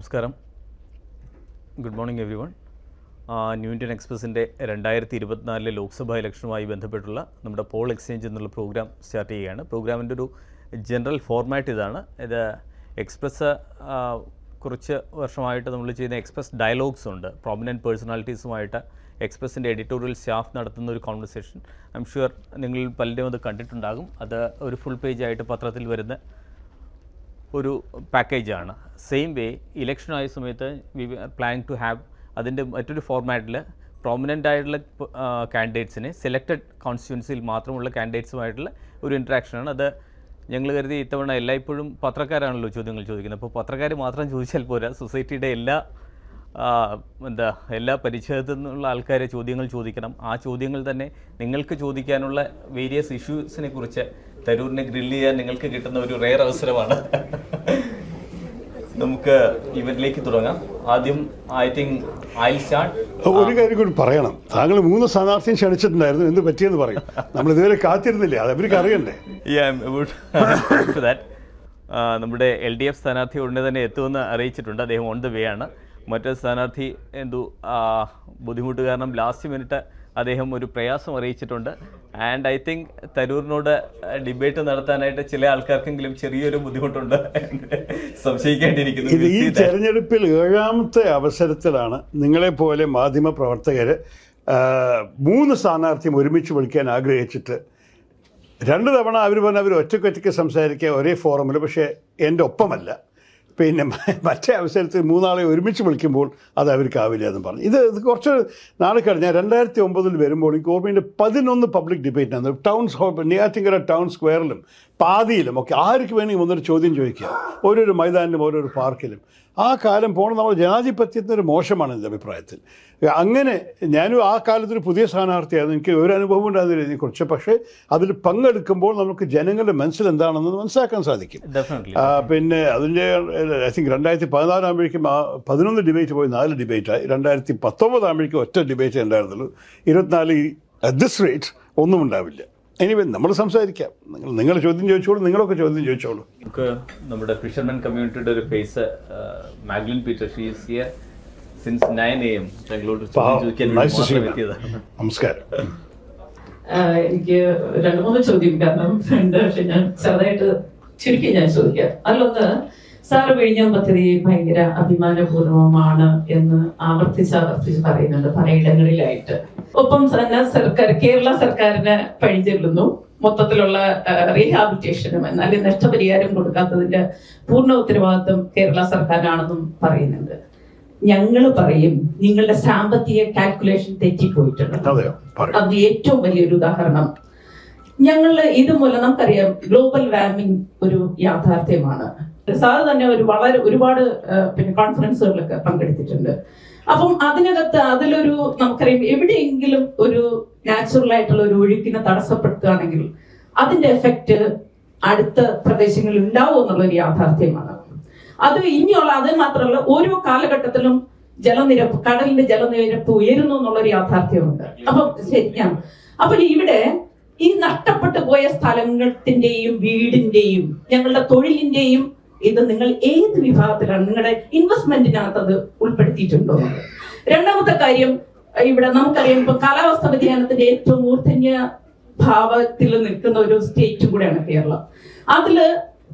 നമസ്കാരം. Good morning everyone. New Indian എക്സ്പ്രസിൻ്റെ 2024 ലോക്സഭാ ഇലക്ഷനുമായി ബന്ധപ്പെട്ടുള്ള നമ്മുടെ പോൾ എക്സ്ചേഞ്ച് എന്നുള്ള പ്രോഗ്രാം സ്റ്റാർട്ട് ചെയ്യുകയാണ്. പ്രോഗ്രാമിൻ്റെ ഒരു ജനറൽ ഫോർമാറ്റ് ഇതാണ്. ഇത് എക്സ്പ്രസ് കുറച്ച് വർഷമായിട്ട് നമ്മൾ ചെയ്യുന്ന എക്സ്പ്രസ് ഡയലോഗ്സ് ഉണ്ട്. പ്രോമിനൻറ്റ് പേഴ്സണാലിറ്റീസുമായിട്ട് എക്സ്പ്രസിൻ്റെ എഡിറ്റോറിയൽ സ്റ്റാഫ് നടത്തുന്ന ഒരു കോൺവെർസേഷൻ. ഐ എം ഷുവർ നിങ്ങൾ പലരും അത് കണ്ടിട്ടുണ്ടാകും. അത് ഒരു ഫുൾ പേജായിട്ട് പത്രത്തിൽ വരുന്ന ഒരു പാക്കേജാണ്. സെയിം വേ ഇലക്ഷനായ സമയത്ത് we are planning to have അതിൻ്റെ മറ്റൊരു ഫോർമാറ്റിൽ പ്രോമിനൻ്റ് ആയിട്ടുള്ള കാൻഡിഡേറ്റ്സിനെ സെലക്റ്റഡ് കോൺസ്റ്റിറ്റ്യുവൻസിയിൽ മാത്രമുള്ള കാൻഡിഡേറ്റ്സുമായിട്ടുള്ള ഒരു ഇൻട്രാക്ഷനാണ്. അത് ഞങ്ങൾ കരുതി ഇത്തവണ എല്ലായ്പ്പോഴും പത്രക്കാരാണല്ലോ ചോദ്യങ്ങൾ ചോദിക്കുന്നത്. അപ്പോൾ പത്രക്കാർ മാത്രം ചോദിച്ചാൽ പോരാ, സൊസൈറ്റിയുടെ എല്ലാ പരിചയത്തിൽ നിന്നുള്ള ആൾക്കാരെ ചോദ്യങ്ങൾ ചോദിക്കണം. ആ ചോദ്യങ്ങൾ തന്നെ നിങ്ങൾക്ക് ചോദിക്കാനുള്ള വേരിയസ് ഇഷ്യൂസിനെ കുറിച്ച് തരൂരിനെ ഗ്രില്ല് ചെയ്യാൻ നിങ്ങൾക്ക് കിട്ടുന്ന ഒരു റെയർ അവസരമാണ്. നമുക്ക് ഇവരിലേക്ക് തുടങ്ങാം. ആദ്യം ഐ തിങ്ക് ഐ സ്റ്റാർട്ട്. ഒരു കാര്യം കൂടി പറയണം. താങ്കൾ 3 സ്ഥാനാർത്ഥിയും ക്ഷണിച്ചിട്ടുണ്ടായിരുന്നു. എന്ത് പറ്റിയെന്ന് പറയും. നമ്മൾ ഇതുവരെ കാത്തിരുന്നില്ലേ, അത് അവർക്ക് അറിയണ്ടേ? നമ്മുടെ LDF സ്ഥാനാർത്ഥി ഉടനെ തന്നെ എത്തുമെന്ന് അറിയിച്ചിട്ടുണ്ട്. അദ്ദേഹം ഓൺ ദ വേ ആണ്. മറ്റൊരു സ്ഥാനാർത്ഥി ബുദ്ധിമുട്ട് കാരണം ലാസ്റ്റ് മിനിറ്റ് അദ്ദേഹം ഒരു പ്രയാസം അറിയിച്ചിട്ടുണ്ട്. ആൻഡ് ഐ തിങ്ക് തരൂരിനോട് ഡിബേറ്റ് നടത്താനായിട്ട് ചില ആൾക്കാർക്കെങ്കിലും ചെറിയൊരു ബുദ്ധിമുട്ടുണ്ട്, സംശയിക്കേണ്ടിയിരിക്കുന്നു. ഈ തെരഞ്ഞെടുപ്പിൽ 7ാമത്തെ അവസരത്തിലാണ് നിങ്ങളെപ്പോലെ മാധ്യമ പ്രവർത്തകർ 3 സ്ഥാനാർത്ഥിയും ഒരുമിച്ച് വിളിക്കാൻ ആഗ്രഹിച്ചിട്ട് 2 തവണ അവർ പറഞ്ഞ അവർ ഒറ്റയ്ക്കൊറ്റയ്ക്ക് സംസാരിക്കുക ഒരേ ഫോറമിൽ, പക്ഷേ എൻ്റെ ഒപ്പമല്ല. പിന്നെ മറ്റേ അവസരത്തിൽ 3 ആളെ ഒരുമിച്ച് വിളിക്കുമ്പോൾ അത് അവർക്കാവില്ല എന്ന് പറഞ്ഞു. ഇത് കുറച്ച് നാൾ കഴിഞ്ഞ് ഞാൻ 2009 വരുമ്പോൾ എനിക്ക് ഓർമ്മയുണ്ട് 11 പബ്ലിക് ഡിബേറ്റാണ്. നെയ്യാറ്റിൻകര ടൗൺ സ്ക്വയറിലും പാതിയിലും ഒക്കെ ആർക്ക് വേണമെങ്കിൽ വന്നൊരു ചോദ്യം ചോദിക്കുക, ഓരോരോ മൈതാനിലും ഓരോരോ പാർക്കിലും. ആ കാലം പോകണം. നമ്മൾ ജനാധിപത്യത്തിനൊരു മോശമാണ് എൻ്റെ അഭിപ്രായത്തിൽ. അങ്ങനെ ഞാനും ആ കാലത്തൊരു പുതിയ സ്ഥാനാർത്ഥിയായിരുന്നു. എനിക്ക് ഒരു അനുഭവം ഉണ്ടായിരുന്നില്ല ഇതിനെക്കുറിച്ച്. പക്ഷേ അതിൽ പങ്കെടുക്കുമ്പോൾ നമുക്ക് ജനങ്ങളുടെ മനസ്സിൽ എന്താണെന്ന് മനസ്സിലാക്കാൻ സാധിക്കും. പിന്നെ അതിൻ്റെ ഐ തിങ്ക് 2014 ആകുമ്പോഴേക്കും 11 ഡിബേറ്റ് പോയി 4 ഡിബേറ്റായി. 2019 ആകുമ്പോഴേക്കും ഒറ്റ ഡിബേറ്റ് ഉണ്ടായിരുന്നുള്ളൂ. 24 അറ്റ് ദിസ് റേറ്റ് ഒന്നും ഉണ്ടാവില്ല. എനിവേ നമ്മൾ സംസാരിക്കാം. നിങ്ങൾ ചോദ്യം ചോദിച്ചോളൂ, നിങ്ങളൊക്കെ ചോദ്യം ചോദിച്ചോളൂ. നമുക്ക് നമ്മുടെ ഫിഷർമാൻ കമ്മ്യൂണിറ്റിയുടെ ഒരു face Maglin Peter, she is here since 9 AM. നമസ്കാരം. എനിക്ക് 2-3 ചോദ്യം കാരണം പക്ഷെ ഞാൻ ചെറുതായിട്ട് ചുരുക്കി ഞാൻ ചോദിക്കാം. അതിലൊന്ന്, സാറ് വിഴിഞ്ഞം പദ്ധതി ഭയങ്കര അഭിമാനപൂർവമാണ് എന്ന് ആവർത്തിച്ച് പറയുന്നുണ്ട് പലയിടങ്ങളിലായിട്ട്. ഒപ്പം തന്നെ കേരള സർക്കാരിന് പഴിചൊല്ലുന്നു മൊത്തത്തിലുള്ള റീഹാബിലിറ്റേഷനും. എന്നാൽ നഷ്ടപരിഹാരം കൊടുക്കാത്തതിന്റെ പൂർണ്ണ ഉത്തരവാദിത്വം കേരള സർക്കാരാണെന്നും പറയുന്നുണ്ട്. ഞങ്ങൾ പറയും നിങ്ങളുടെ സാമ്പത്തിക കാൽക്കുലേഷൻ തെറ്റിപ്പോയിട്ടുണ്ട്. അത് ഏറ്റവും വലിയൊരു ഉദാഹരണം. ഇതുമൂലം നമുക്കറിയാം ഗ്ലോബൽ വാർമിംഗ് ഒരു യാഥാർത്ഥ്യമാണ്. സാറ് തന്നെ ഒരുപാട് കോൺഫറൻസുകളിലൊക്കെ പങ്കെടുത്തിട്ടുണ്ട്. അപ്പം അതിനകത്ത് നമുക്കറിയാം എവിടെയെങ്കിലും ഒരു നാച്ചുറൽ ആയിട്ടുള്ള ഒരു ഒഴുക്കിനെ തടസ്സപ്പെടുത്തുകയാണെങ്കിൽ അതിന്റെ എഫക്റ്റ് അടുത്ത പ്രദേശങ്ങളിൽ ഉണ്ടാവും എന്നുള്ളൊരു യാഥാർത്ഥ്യമാണ്. അത് മാത്രമല്ല ഓരോ കാലഘട്ടത്തിലും കടലിന്റെ ജലനിരപ്പ് ഉയരുന്നു എന്നുള്ളൊരു യാഥാർത്ഥ്യമുണ്ട്. അപ്പൊ ഇവിടെ ഈ നഷ്ടപ്പെട്ടു പോയ സ്ഥലത്തിന്റെയും വീടിന്റെയും ഞങ്ങളുടെ തൊഴിലിന്റെയും ഇത് നിങ്ങൾ ഏത് വിഭാഗത്തിലാണ് നിങ്ങളുടെ ഇൻവെസ്റ്റ്മെന്റിനകത്ത് അത് ഉൾപ്പെടുത്തിയിട്ടുണ്ടോ? രണ്ടാമത്തെ കാര്യം, ഇവിടെ നമുക്കറിയാം ഇപ്പൊ കാലാവസ്ഥ വ്യതിയാനത്തിന്റെ ഏറ്റവും മൂർധന്യ ഭാവത്തിൽ നിൽക്കുന്ന ഒരു സ്റ്റേറ്റും കൂടെയാണ് കേരളം. അതില്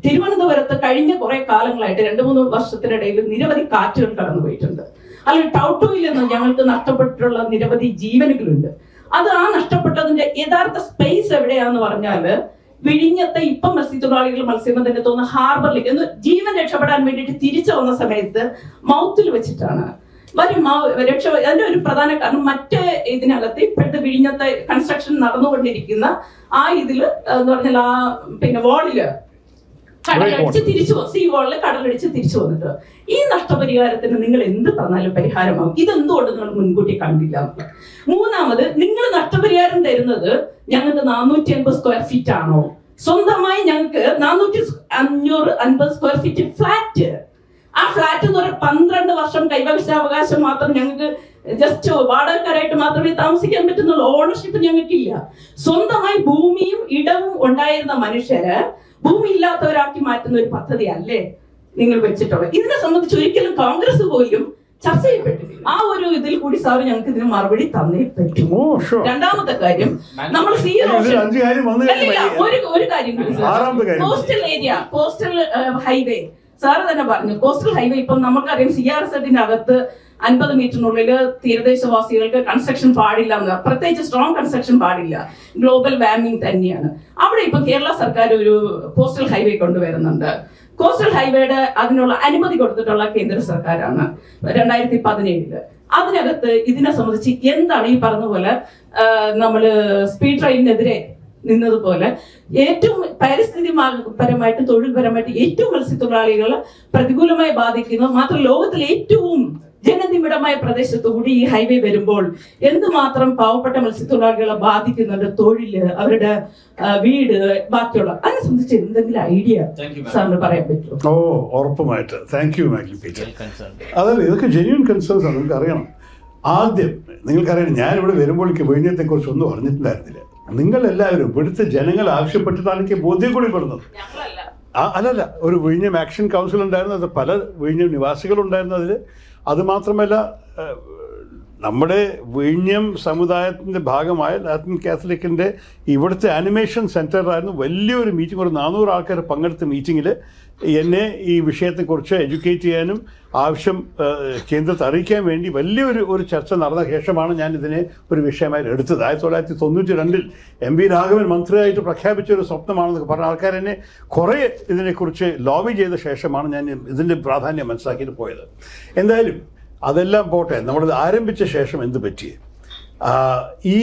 തിരുവനന്തപുരത്ത് കഴിഞ്ഞ കുറെ കാലങ്ങളായിട്ട് 2-3 വർഷത്തിനിടയിൽ നിരവധി കാറ്റുകൾ കടന്നുപോയിട്ടുണ്ട്. അതിൽ ടൗട്ടോയിൽ നിന്ന് ഞങ്ങൾക്ക് നഷ്ടപ്പെട്ടിട്ടുള്ള നിരവധി ജീവനുകളുണ്ട്. അത് ആ നഷ്ടപ്പെട്ടതിന്റെ യഥാർത്ഥ സ്പേസ് എവിടെയാന്ന് പറഞ്ഞാല് വിഴിഞ്ഞത്തെ ഇപ്പം മത്സ്യത്തൊഴിലാളികൾ മത്സ്യബന്ധനത്തിന് തോന്നുന്ന ഹാർബറിലേക്ക് ജീവൻ രക്ഷപ്പെടാൻ വേണ്ടിയിട്ട് തിരിച്ചു വന്ന സമയത്ത് മൗത്തിൽ വെച്ചിട്ടാണ് അതിന്റെ ഒരു പ്രധാന കാരണം മറ്റേ ഇതിനകത്ത് ഇപ്പോഴത്തെ വിഴിഞ്ഞത്തെ കൺസ്ട്രക്ഷൻ നടന്നുകൊണ്ടിരിക്കുന്ന ഇതില് എന്ന് പറഞ്ഞാൽ വാളില് കടലടിച്ച് തിരിച്ചു വന്നിട്ട് ഈ നഷ്ടപരിഹാരത്തിന് നിങ്ങൾ എന്ത് തന്നാലും പരിഹാരമാകും. ഇതെന്തുകൊണ്ട് നിങ്ങൾ മുൻകൂട്ടി കണ്ടില്ല? മൂന്നാമത്, നിങ്ങൾ നഷ്ടപരിഹാരം തരുന്നത് ഞങ്ങൾക്ക് 450 സ്ക്വയർ ഫീറ്റ് ആണോ? സ്വന്തമായി ഞങ്ങൾക്ക് 450 സ്ക്വയർ ഫീറ്റ് ഫ്ലാറ്റ്. ആ ഫ്ലാറ്റ് എന്ന് പറയുന്നത് 12 വർഷം കൈവശാവകാശം മാത്രം ഞങ്ങൾക്ക് ജസ്റ്റ് വാടകക്കാരായിട്ട് മാത്രമേ താമസിക്കാൻ പറ്റുന്നുള്ളൂ. ഓണർഷിപ്പ് ഞങ്ങൾക്കില്ല. സ്വന്തമായി ഭൂമിയും ഇടവും ഉണ്ടായിരുന്ന മനുഷ്യര് ഭൂമി ഇല്ലാത്തവരാക്കി മാറ്റുന്ന ഒരു പദ്ധതി അല്ലേ നിങ്ങൾ വെച്ചിട്ടുള്ളത്. ഇതിനെ സംബന്ധിച്ച് ഒരിക്കലും കോൺഗ്രസ് പോലും ചർച്ച ചെയ്യപ്പെട്ടിട്ടില്ല. ആ ഒരു ഇതിൽ കൂടി സാർ ഞങ്ങൾക്ക് ഇതിന് മറുപടി തന്നേ പറ്റും. രണ്ടാമത്തെ കാര്യം, നമ്മൾ ഒരു കാര്യം കൂടി, coastal area, coastal highway, sir തന്നെ പറഞ്ഞു കോസ്റ്റൽ ഹൈവേ. ഇപ്പം നമുക്കറിയാം CRZ അകത്ത് 50 മീറ്ററിനുള്ളിൽ തീരദേശവാസികൾക്ക് കൺസ്ട്രക്ഷൻ പാടില്ല എന്ന്, പ്രത്യേകിച്ച് സ്ട്രോങ് കൺസ്ട്രക്ഷൻ പാടില്ല, ഗ്ലോബൽ വാർമിംഗ് തന്നെയാണ്. അവിടെ ഇപ്പൊ കേരള സർക്കാർ ഒരു കോസ്റ്റൽ ഹൈവേ കൊണ്ടുവരുന്നുണ്ട്. കോസ്റ്റൽ ഹൈവേയുടെ അതിനുള്ള അനുമതി കൊടുത്തിട്ടുള്ള കേന്ദ്ര സർക്കാരാണ് 2017. അതിനകത്ത് ഇതിനെ സംബന്ധിച്ച് എന്താണ് ഈ പറഞ്ഞ പോലെ നമ്മള് സ്പീഡ് ട്രെയിനിനെതിരെ നിന്നതുപോലെ ഏറ്റവും പരിസ്ഥിതിപരമായിട്ട് തൊഴിൽപരമായിട്ട് ഏറ്റവും മത്സ്യത്തൊഴിലാളികളെ പ്രതികൂലമായി ബാധിക്കുന്ന, മാത്രം ലോകത്തിലെ ഏറ്റവും ജനനിബിഡമായ പ്രദേശത്തു കൂടി ഈ ഹൈവേ വരുമ്പോൾ എന്തുമാത്രം പാവപ്പെട്ട മത്സ്യത്തൊഴിലാളികളെ ബാധിക്കുന്നുണ്ട്, തൊഴില്, അവരുടെ വീട്, ബാക്കിയുള്ള അതിനെ സംബന്ധിച്ച് എന്തെങ്കിലും ഐഡിയ സാറിന് പറയാൻ പറ്റുമോ? ഉറപ്പുമായിട്ട്. Thank you Michael Peter. അതല്ല, ഇതൊക്കെ ജെന്യൂൻ കൺസേൺസ് ആണ്, നിങ്ങൾക്ക് അറിയണം. ആദ്യം നിങ്ങൾക്കറിയണം, ഞാൻ ഇവിടെ വരുമ്പോഴേക്ക് വിഴിഞ്ഞത്തെ കുറിച്ച് ഒന്നും പറഞ്ഞിട്ടുണ്ടായിരുന്നില്ല. നിങ്ങളെല്ലാവരും ഇവിടുത്തെ ജനങ്ങൾ ആവശ്യപ്പെട്ടിട്ടാണ് എനിക്ക് ബോധ്യം കൂടി പെടുന്നത്. അല്ലല്ല, ഒരു വിഴിഞ്ഞം ആക്ഷൻ കൗൺസിൽ ഉണ്ടായിരുന്നു, അത് പല വിഴിഞ്ഞം നിവാസികളുണ്ടായിരുന്നു അതിൽ. അതുമാത്രമല്ല, നമ്മുടെ വിഴിഞ്ഞം സമുദായത്തിൻ്റെ ഭാഗമായ ലാറ്റിൻ കാത്തലിക്കിൻ്റെ ഇവിടുത്തെ ആനിമേഷൻ സെൻറ്ററായിരുന്നു വലിയൊരു മീറ്റിംഗ്. ഒരു 400 ആൾക്കാർ പങ്കെടുത്ത മീറ്റിങ്ങിൽ എന്നെ ഈ വിഷയത്തെക്കുറിച്ച് എഡ്യൂക്കേറ്റ് ചെയ്യാനും ആവശ്യം കേന്ദ്രത്തെ അറിയിക്കാൻ വേണ്ടി വലിയൊരു ചർച്ച നടന്ന ശേഷമാണ് ഞാൻ ഇതിനെ ഒരു വിഷയമായി എടുത്തത്. 1992 MV രാഘവൻ മന്ത്രിയായിട്ട് പ്രഖ്യാപിച്ച ഒരു സ്വപ്നമാണെന്നൊക്കെ പറഞ്ഞ ആൾക്കാർ എന്നെ കുറേ ഇതിനെക്കുറിച്ച് ലോബി ചെയ്ത ശേഷമാണ് ഞാൻ ഇതിൻ്റെ പ്രാധാന്യം മനസ്സിലാക്കിയിട്ട് പോയത്. എന്തായാലും അതെല്ലാം പോട്ടെ, നമ്മൾ ആരംഭിച്ച ശേഷം എന്ത് പറ്റി? ഈ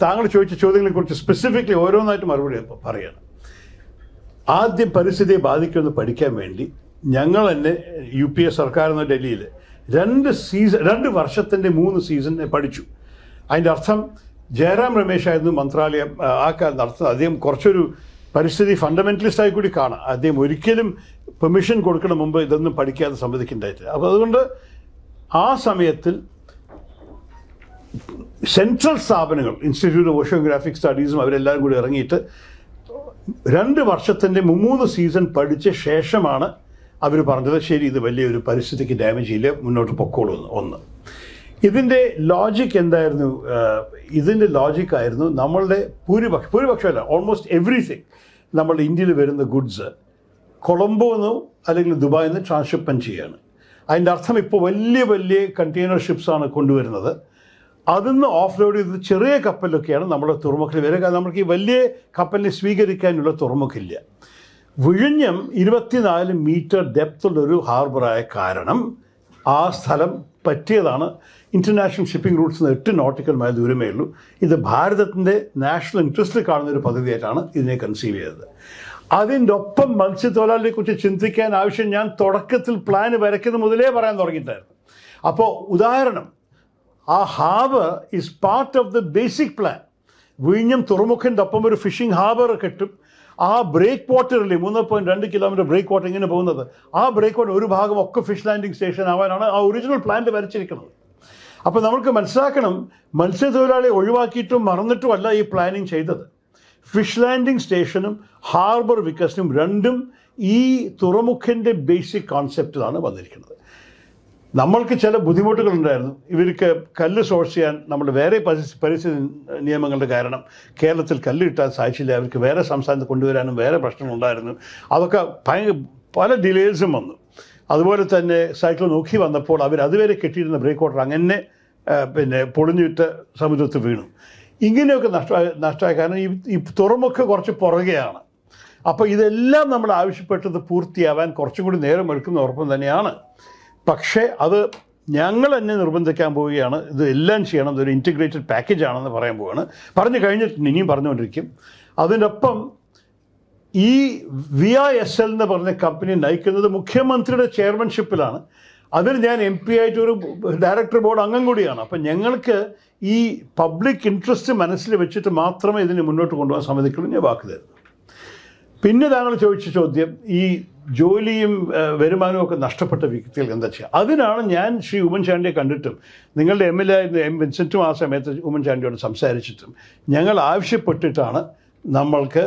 താങ്കൾ ചോദിച്ച ചോദ്യങ്ങളെക്കുറിച്ച് സ്പെസിഫിക്കലി ഓരോന്നായിട്ട് മറുപടി പറയണം. ആദ്യം പരിസ്ഥിതിയെ ബാധിക്കുമെന്ന് പഠിക്കാൻ വേണ്ടി ഞങ്ങൾ തന്നെ UPA സർക്കാർ എന്ന ഡൽഹിയിൽ 2 വർഷത്തിൻ്റെ 3 സീസൺ പഠിച്ചു. അതിൻ്റെ അർത്ഥം ജയറാം രമേശ് ആയിരുന്നു മന്ത്രാലയം ആ കാലം നടത്തുന്നത്. അദ്ദേഹം കുറച്ചൊരു പരിസ്ഥിതി ഫണ്ടമെൻ്റലിസ്റ്റായി കൂടി കാണാം. അദ്ദേഹം ഒരിക്കലും പെർമിഷൻ കൊടുക്കണ മുമ്പ് ഇതൊന്നും പഠിക്കാതെ സമ്മതിക്കേണ്ടതായിട്ട്. അപ്പോൾ അതുകൊണ്ട് ആ സമയത്തിൽ സെൻട്രൽ സ്ഥാപനങ്ങൾ, ഇൻസ്റ്റിറ്റ്യൂട്ട് ഓഫ് ഓഷ്യോഗ്രാഫിക് സ്റ്റഡീസും അവരെല്ലാവരും കൂടി ഇറങ്ങിയിട്ട് 2 വർഷത്തിൻ്റെ 3 സീസൺ പഠിച്ച ശേഷമാണ് അവർ പറഞ്ഞത് ശരി, ഇത് വലിയൊരു പരിസ്ഥിതിക്ക് ഡാമേജ് ഇല്ല, മുന്നോട്ട് പൊക്കോളൂ. ഒന്ന്, ഇതിൻ്റെ ലോജിക് എന്തായിരുന്നു? ഇതിൻ്റെ ലോജിക്കായിരുന്നു നമ്മളുടെ ഭൂരിപക്ഷമല്ല, ഓൾമോസ്റ്റ് എവറിത്തിങ് നമ്മളുടെ ഇന്ത്യയിൽ വരുന്ന ഗുഡ്സ് കൊളംബോന്നോ അല്ലെങ്കിൽ ദുബായിൽ നിന്ന് ട്രാൻസ്ഷിപ്മെൻറ്റ് ചെയ്യാണ്. അതിൻ്റെ അർത്ഥം ഇപ്പോൾ വലിയ കണ്ടെയ്നർ ഷിപ്സാണ് കൊണ്ടുവരുന്നത്. അതിന്ന് ഓഫ് ലോഡ് ചെയ്തത് ചെറിയ കപ്പലൊക്കെയാണ് നമ്മുടെ തുറമുഖത്തിൽ വരിക. നമുക്ക് ഈ വലിയ കപ്പലിനെ സ്വീകരിക്കാനുള്ള തുറമുഖമില്ല. വിഴിഞ്ഞം 24 മീറ്റർ ഡെപ്തുള്ളൊരു ഹാർബറായ കാരണം ആ സ്ഥലം പറ്റിയതാണ്. ഇൻ്റർനാഷണൽ ഷിപ്പിംഗ് റൂട്ട്സിന് 8 നോട്ടിക്കൽ മൈൽ ദൂരമേ ഉള്ളൂ. ഇത് ഭാരതത്തിൻ്റെ നാഷണൽ ഇൻട്രസ്റ്റിൽ കാണുന്നൊരു പദ്ധതിയായിട്ടാണ് ഇതിനെ കൺസീവ് ചെയ്തത്. അതിൻ്റെ ഒപ്പം മത്സ്യത്തൊഴിലാളികളെക്കുറിച്ച് ചിന്തിക്കാൻ ആവശ്യം ഞാൻ തുടക്കത്തിൽ പ്ലാൻ വരയ്ക്കുന്നത് മുതലേ പറയാൻ തുടങ്ങിയിട്ടായിരുന്നു. അപ്പോൾ ഉദാഹരണം, ആ harbour is part of the basic plan. വിഴിഞ്ഞം തുറമുഖൻ്റെ ഒപ്പം ഒരു ഫിഷിംഗ് ഹാർബർ കിട്ടും. ആ ബ്രേക്ക് വാട്ടറിൽ 3.2 കിലോമീറ്റർ ബ്രേക്ക് വാട്ടർ ഇങ്ങനെ പോകുന്നത്, ആ ബ്രേക്ക് വാട്ടർ ഒരു ഭാഗം ഒക്കെ ഫിഷ് ലാൻഡിങ് സ്റ്റേഷൻ ആവാനാണ് ആ ഒറിജിനൽ പ്ലാനിൽ വരച്ചിരിക്കുന്നത്. അപ്പോൾ നമുക്ക് മനസ്സിലാക്കണം, മത്സ്യത്തൊഴിലാളിയെ ഒഴിവാക്കിയിട്ടും മറന്നിട്ടും അല്ല ഈ പ്ലാനിങ് ചെയ്തത്. ഫിഷ് ലാൻഡിങ് സ്റ്റേഷനും ഹാർബർ വികസനവും രണ്ടും ഈ തുറമുഖൻ്റെ ബേസിക് കോൺസെപ്റ്റിലാണ് വന്നിരിക്കുന്നത്. നമ്മൾക്ക് ചില ബുദ്ധിമുട്ടുകളുണ്ടായിരുന്നു. ഇവർക്ക് കല്ല് സോഴ്സ് ചെയ്യാൻ നമ്മുടെ വേറെ പരിസ്ഥിതി നിയമങ്ങളുടെ കാരണം കേരളത്തിൽ കല്ല് കിട്ടാൻ സാധിച്ചില്ല. അവർക്ക് വേറെ സംസ്ഥാനത്ത് കൊണ്ടുവരാനും വേറെ പ്രശ്നങ്ങളുണ്ടായിരുന്നു. അതൊക്കെ പല ഡിലേസും വന്നു. അതുപോലെ തന്നെ സൈക്ലോൺ നോക്കി വന്നപ്പോൾ അവർ അതുവരെ കെട്ടിയിരുന്ന ബ്രേക്ക് വാട്ടർ അങ്ങനെ പൊളിഞ്ഞിട്ട് സമുദ്രത്തിൽ വീണു. ഇങ്ങനെയൊക്കെ നഷ്ടമായ കാരണം ഈ തുറമുഖം കുറച്ച് പുറകെയാണ്. അപ്പോൾ ഇതെല്ലാം നമ്മൾ ആവശ്യപ്പെട്ടത് പൂർത്തിയാവാൻ കുറച്ചും കൂടി നേരം എടുക്കുന്ന ഉറപ്പം തന്നെയാണ്. പക്ഷേ അത് ഞങ്ങൾ തന്നെ നിർബന്ധിക്കാൻ പോവുകയാണ്. ഇത് എല്ലാം ചെയ്യണം, ഇതൊരു ഇൻറ്റിഗ്രേറ്റഡ് പാക്കേജ് ആണെന്ന് പറയാൻ പോവുകയാണ്. പറഞ്ഞു കഴിഞ്ഞിട്ടുണ്ട്, ഇനിയും പറഞ്ഞുകൊണ്ടിരിക്കും. അതിനൊപ്പം ഈ VISL എന്ന് പറഞ്ഞ കമ്പനി നയിക്കുന്നത് മുഖ്യമന്ത്രിയുടെ ചെയർമാൻഷിപ്പിലാണ്. അതിൽ ഞാൻ MP ആയിട്ട് ഒരു ഡയറക്ടർ ബോർഡ് അംഗം കൂടിയാണ്. അപ്പം ഞങ്ങൾക്ക് ഈ പബ്ലിക് ഇൻട്രസ്റ്റ് മനസ്സിൽ വെച്ചിട്ട് മാത്രമേ ഇതിനെ മുന്നോട്ട് കൊണ്ടുപോകാൻ സമ്മതിക്കുള്ളൂ. ഞാൻ വാക്ക് തരുന്നു. പിന്നെ താങ്കൾ ചോദിച്ച ചോദ്യം, ഈ ജോലിയും വരുമാനവും ഒക്കെ നഷ്ടപ്പെട്ട വ്യക്തികൾ എന്താ ചെയ്യുക? അതിനാണ് ഞാൻ ശ്രീ ഉമ്മൻചാണ്ടിയെ കണ്ടിട്ടും നിങ്ങളുടെ MLA ആയിരുന്ന M. വിൻസെൻറ്റും ആ സമയത്ത് ഉമ്മൻചാണ്ടിയോട് സംസാരിച്ചിട്ടും ഞങ്ങൾ ആവശ്യപ്പെട്ടിട്ടാണ് നമ്മൾക്ക്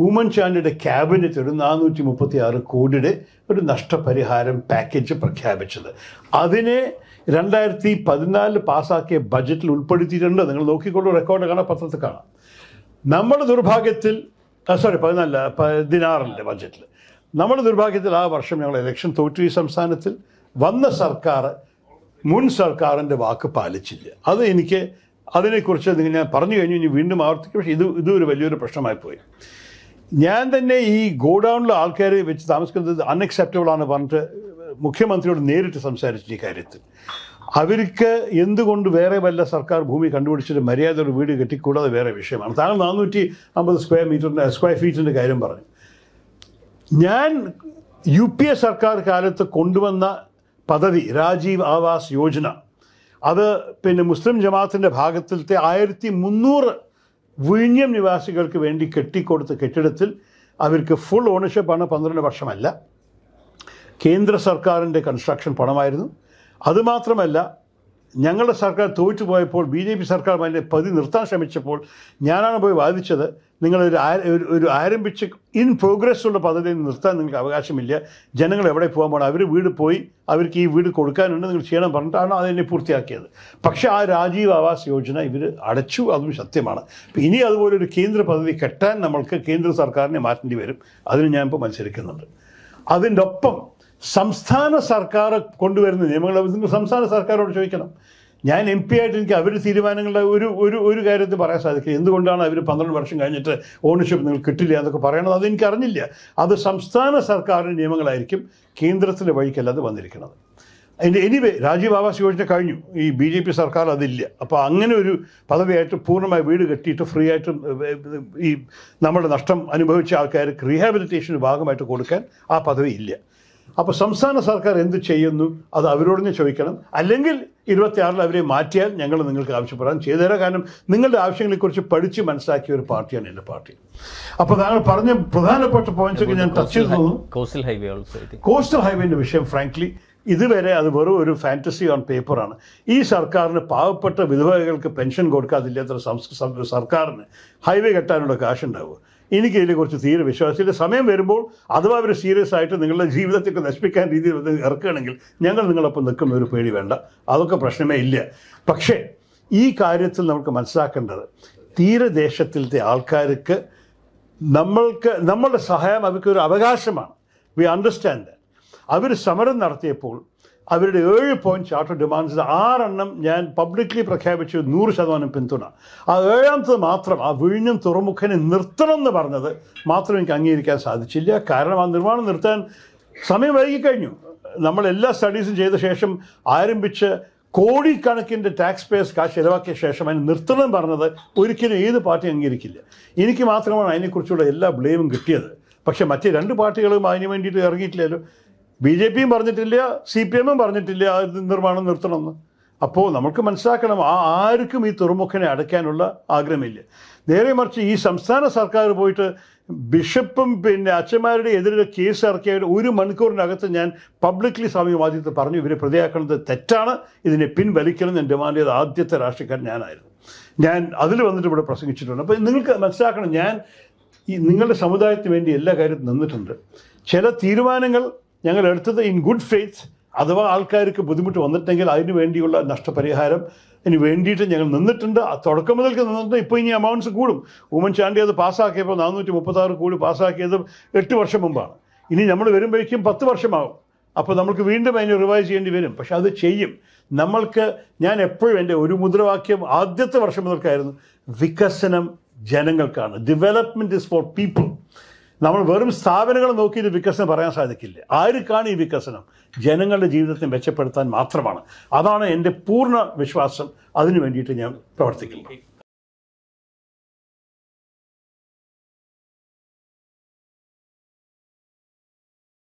ഉമ്മൻചാണ്ടിയുടെ ക്യാബിനറ്റ് ഒരു 436 കോടിയുടെ ഒരു നഷ്ടപരിഹാരം പാക്കേജ് പ്രഖ്യാപിച്ചത്. അതിനെ 2014 പാസ്സാക്കിയ ബജറ്റിൽ ഉൾപ്പെടുത്തിയിട്ടുണ്ട്. നിങ്ങൾ നോക്കിക്കൊള്ളൂ, റെക്കോർഡ് കാണാം, പത്രത്തിൽ കാണാം. നമ്മുടെ ദുർഭാഗ്യത്തിൽ 16 ബജറ്റിൽ നമ്മുടെ ദുർഭാഗ്യത്തിൽ ആ വർഷം ഞങ്ങൾ ഇലക്ഷൻ തോറ്റു. ഈ സംസ്ഥാനത്തിൽ വന്ന സർക്കാർ മുൻ സർക്കാരിൻ്റെ വാക്ക് പാലിച്ചില്ല. അത് എനിക്ക് അതിനെക്കുറിച്ച് ഞാൻ പറഞ്ഞു കഴിഞ്ഞു, ഇനി വീണ്ടും ആവർത്തിക്കും. പക്ഷേ ഇതൊരു വലിയൊരു പ്രശ്നമായി പോയി. ഞാൻ തന്നെ ഈ ഗോഡൗണിലെ ആൾക്കാരെ വെച്ച് താമസിക്കുന്നത് അൺഅക്സെപ്റ്റബിൾ ആണ് പറഞ്ഞിട്ട് മുഖ്യമന്ത്രിയോട് നേരിട്ട് സംസാരിച്ചു ഈ കാര്യത്തിൽ. അവർക്ക് എന്തുകൊണ്ട് വേറെ വല്ല സർക്കാർ ഭൂമി കണ്ടുപിടിച്ചിട്ട് മര്യാദയുടെ വീട് കെട്ടിക്കൂടാതെ വേറെ വിഷയമാണ്. താങ്കൾ 450 സ്ക്വയർ ഫീറ്റിൻ്റെ കാര്യം പറഞ്ഞു. ഞാൻ UPA സർക്കാർ കാലത്ത് കൊണ്ടുവന്ന പദ്ധതി രാജീവ് ആവാസ് യോജന, അത് പിന്നെ മുസ്ലിം ജമാഅത്തിൻ്റെ ഭാഗത്തിലത്തെ 1300 വിഴിഞ്ഞം നിവാസികൾക്ക് വേണ്ടി കെട്ടിക്കൊടുത്ത കെട്ടിടത്തിൽ അവർക്ക് ഫുൾ ഓണർഷിപ്പാണ്. 12 വർഷമല്ല. കേന്ദ്ര സർക്കാരിൻ്റെ കൺസ്ട്രക്ഷൻ പണമായിരുന്നു. അതുമാത്രമല്ല, ഞങ്ങളുടെ സർക്കാർ തോറ്റുപോയപ്പോൾ BJP സർക്കാർ അതിൻ്റെ പതി നിർത്താൻ ശ്രമിച്ചപ്പോൾ ഞാനാണ് പോയി വാദിച്ചത്, നിങ്ങളൊരു ആരംഭിച്ച് ഇൻ പ്രോഗ്രസ് ഉള്ള പദ്ധതി നിർത്താൻ നിങ്ങൾക്ക് അവകാശമില്ല. ജനങ്ങൾ എവിടെ പോകാൻ പോകണം, അവർ വീട് പോയി അവർക്ക് ഈ വീട് കൊടുക്കാനുണ്ട്, നിങ്ങൾ ചെയ്യണം പറഞ്ഞിട്ടാണ് അതിനെ പൂർത്തിയാക്കിയത്. പക്ഷേ ആ രാജീവ് ആവാസ് യോജന ഇവർ അടച്ചു, അതും സത്യമാണ്. ഇനി അതുപോലൊരു കേന്ദ്ര പദ്ധതി കെട്ടാൻ നമ്മൾക്ക് കേന്ദ്ര സർക്കാരിനെ മാറ്റേണ്ടി വരും. അതിന് ഞാനിപ്പോൾ മത്സരിക്കുന്നുണ്ട്. അതിൻ്റെ ഒപ്പം സംസ്ഥാന സർക്കാർ കൊണ്ടുവരുന്ന നിയമങ്ങൾ സംസ്ഥാന സർക്കാരോട് ചോദിക്കണം. ഞാൻ MP ആയിട്ട് എനിക്ക് അവർ തീരുമാനങ്ങളുടെ ഒരു കാര്യത്തിൽ പറയാൻ സാധിക്കില്ല. എന്തുകൊണ്ടാണ് അവർ 12 വർഷം കഴിഞ്ഞിട്ട് ഓണർഷിപ്പ് നിങ്ങൾ കിട്ടില്ല എന്നൊക്കെ പറയണത്, അതെനിക്ക് അറിഞ്ഞില്ല. അത് സംസ്ഥാന സർക്കാരിൻ്റെ നിയമങ്ങളായിരിക്കും, കേന്ദ്രത്തിൻ്റെ വഴിക്കല്ലാതെ വന്നിരിക്കുന്നത്. എനിവേ രാജീവ് ആവാസ് യോജന കഴിഞ്ഞു, ഈ BJP സർക്കാർ അതില്ല. അപ്പോൾ അങ്ങനെ ഒരു പദവിയായിട്ട് പൂർണ്ണമായി വീട് കെട്ടിയിട്ട് ഫ്രീ ആയിട്ട് ഈ നമ്മുടെ നഷ്ടം അനുഭവിച്ച ആൾക്കാർക്ക് റീഹാബിലിറ്റേഷൻ്റെ ഭാഗമായിട്ട് കൊടുക്കാൻ ആ പദവി ഇല്ല. അപ്പോൾ സംസ്ഥാന സർക്കാർ എന്ത് ചെയ്യുന്നു അത് അവരോട് തന്നെ ചോദിക്കണം. അല്ലെങ്കിൽ 26 അവരെ മാറ്റിയാൽ ഞങ്ങൾ നിങ്ങൾക്ക് ആവശ്യപ്പെടാൻ ചെയ്തു തരാം. കാരണം നിങ്ങളുടെ ആവശ്യങ്ങളെക്കുറിച്ച് പഠിച്ച് മനസ്സിലാക്കിയ ഒരു പാർട്ടിയാണ് എൻ്റെ പാർട്ടി. അപ്പോൾ താങ്കൾ പറഞ്ഞ പ്രധാനപ്പെട്ട പോയിന്റ്സൊക്കെ ഞാൻ ടച്ച് ചെയ്ത് തോന്നുന്നു. കോസ്റ്റൽ ഹൈവേൻ്റെ വിഷയം ഫ്രാങ്ക്ലി ഇതുവരെ അത് വെറും ഒരു ഫാൻറ്റസി ഓൺ പേപ്പറാണ്. ഈ സർക്കാരിന് പാവപ്പെട്ട വിധവകൾക്ക് പെൻഷൻ കൊടുക്കാതില്ലാത്ത സർക്കാരിന് ഹൈവേ കെട്ടാനുള്ള കാശുണ്ടാവുക. എനിക്ക് ഇതിനെക്കുറിച്ച് തീരെ വിശ്വാസമില്ല. സമയം വരുമ്പോൾ അഥവാ അവർ സീരിയസ് ആയിട്ട് നിങ്ങളുടെ ജീവിതത്തെയൊക്കെ നശിപ്പിക്കാൻ രീതിയിൽ ഇറക്കുകയാണെങ്കിൽ ഞങ്ങൾ നിങ്ങളൊപ്പം നിൽക്കുന്ന ഒരു പേടി വേണ്ട, അതൊക്കെ പ്രശ്നമേ ഇല്ല. പക്ഷേ ഈ കാര്യത്തിൽ നമുക്ക് മനസ്സിലാക്കേണ്ടത്, തീരദേശത്തിലത്തെ ആൾക്കാർക്ക് നമ്മളുടെ സഹായം അവർക്കൊരു അവകാശമാണ്. We understand that. അവർ സമരം നടത്തിയപ്പോൾ അവരുടെ 7 പോയിന്റ് ചാർട്ടർ ഡിമാൻഡ്സ് 6 ഞാൻ പബ്ലിക്ലി പ്രഖ്യാപിച്ചു 100% പിന്തുണ. ആ 7ാമത് മാത്രം, ആ വിഴിഞ്ഞം തുറമുഖനെ നിർത്തണം എന്ന് പറഞ്ഞത് മാത്രം എനിക്ക് അംഗീകരിക്കാൻ സാധിച്ചില്ല. കാരണം ആ നിർമ്മാണം നിർത്താൻ സമയം വൈകിക്കഴിഞ്ഞു. നമ്മളെല്ലാ സ്റ്റഡീസും ചെയ്ത ശേഷം ആരംഭിച്ച് കോടിക്കണക്കിൻ്റെ ടാക്സ് പേയേഴ്സ് കാശ് ചിലവാക്കിയ ശേഷം അതിന് നിർത്തണം പറഞ്ഞത് ഒരിക്കലും ഏത് പാർട്ടി അംഗീകരിക്കില്ല. എനിക്ക് മാത്രമാണ് അതിനെക്കുറിച്ചുള്ള എല്ലാ ബ്ലെയിമും കിട്ടിയത്. പക്ഷേ മറ്റ് 2 പാർട്ടികളും അതിന് വേണ്ടിയിട്ട് ഇറങ്ങിയിട്ടില്ലല്ലോ. BJPയും പറഞ്ഞിട്ടില്ല, CPM പറഞ്ഞിട്ടില്ല നിർമ്മാണം നിർത്തണമെന്ന്. അപ്പോൾ നമുക്ക് മനസ്സിലാക്കണം, ആർക്കും ഈ തുറമുഖനെ അടയ്ക്കാനുള്ള ആഗ്രഹമില്ല. നേരെ മറിച്ച് ഈ സംസ്ഥാന സർക്കാർ പോയിട്ട് ബിഷപ്പും പിന്നെ അച്ഛന്മാരുടെ എതിരെ കേസ് ഇറക്കിയ 1 മണിക്കൂറിനകത്ത് ഞാൻ പബ്ലിക്ലി സ്വാമിവാദ്യത്തിൽ പറഞ്ഞു, ഇവരെ പ്രതിയാക്കുന്നത് തെറ്റാണ്, ഇതിനെ പിൻവലിക്കണം ഞാൻ ഡിമാൻഡ് ചെയ്ത ആദ്യത്തെ രാഷ്ട്രീയക്കാരൻ ഞാനായിരുന്നു. ഞാൻ അതിൽ വന്നിട്ട് ഇവിടെ പ്രസംഗിച്ചിട്ടുണ്ട്. അപ്പോൾ നിങ്ങൾക്ക് മനസ്സിലാക്കണം, ഞാൻ നിങ്ങളുടെ സമുദായത്തിന് വേണ്ടി എല്ലാ കാര്യത്തിലും നിന്നിട്ടുണ്ട്. ചില തീരുമാനങ്ങൾ ഞങ്ങൾ എടുത്തത് ഇൻ ഗുഡ് ഫെയ്ത്ത്. അഥവാ ആൾക്കാർക്ക് ബുദ്ധിമുട്ട് വന്നിട്ടെങ്കിൽ അതിന് വേണ്ടിയുള്ള നഷ്ടപരിഹാരം വേണ്ടിയിട്ട് ഞങ്ങൾ നിന്നിട്ടുണ്ട്. തുടക്കം മുതൽക്ക് നിന്നിട്ടുണ്ട്. ഇപ്പോൾ ഇനി അമൗണ്ട്സ് കൂടും. ഉമ്മൻചാണ്ടി അത് പാസ്സാക്കിയപ്പോൾ 436 കോടി പാസ്സാക്കിയത് 8 വർഷം മുമ്പാണ്. ഇനി നമ്മൾ വരുമ്പോഴേക്കും 10 വർഷമാകും. അപ്പോൾ നമുക്ക് വീണ്ടും അതിനെ റിവൈസ് ചെയ്യേണ്ടി വരും. പക്ഷെ അത് ചെയ്യും. ഞാൻ എപ്പോഴും എൻ്റെ ഒരു മുദ്രാവാക്യം ആദ്യത്തെ വർഷം മുതൽക്കായിരുന്നു, വികസനം ജനങ്ങൾക്കാണ്. Development is for people. നമ്മൾ വെറും സ്ഥാപനങ്ങൾ നോക്കിയിട്ട് വികസനം പറയാൻ സാധിക്കില്ല. ആർക്കാണ് ഈ വികസനം? ജനങ്ങളുടെ ജീവിതത്തെ മെച്ചപ്പെടുത്താൻ മാത്രമാണ്. അതാണ് എൻ്റെ പൂർണ്ണ വിശ്വാസം. അതിനു വേണ്ടിയിട്ട് ഞാൻ പ്രവർത്തിക്കുന്നു.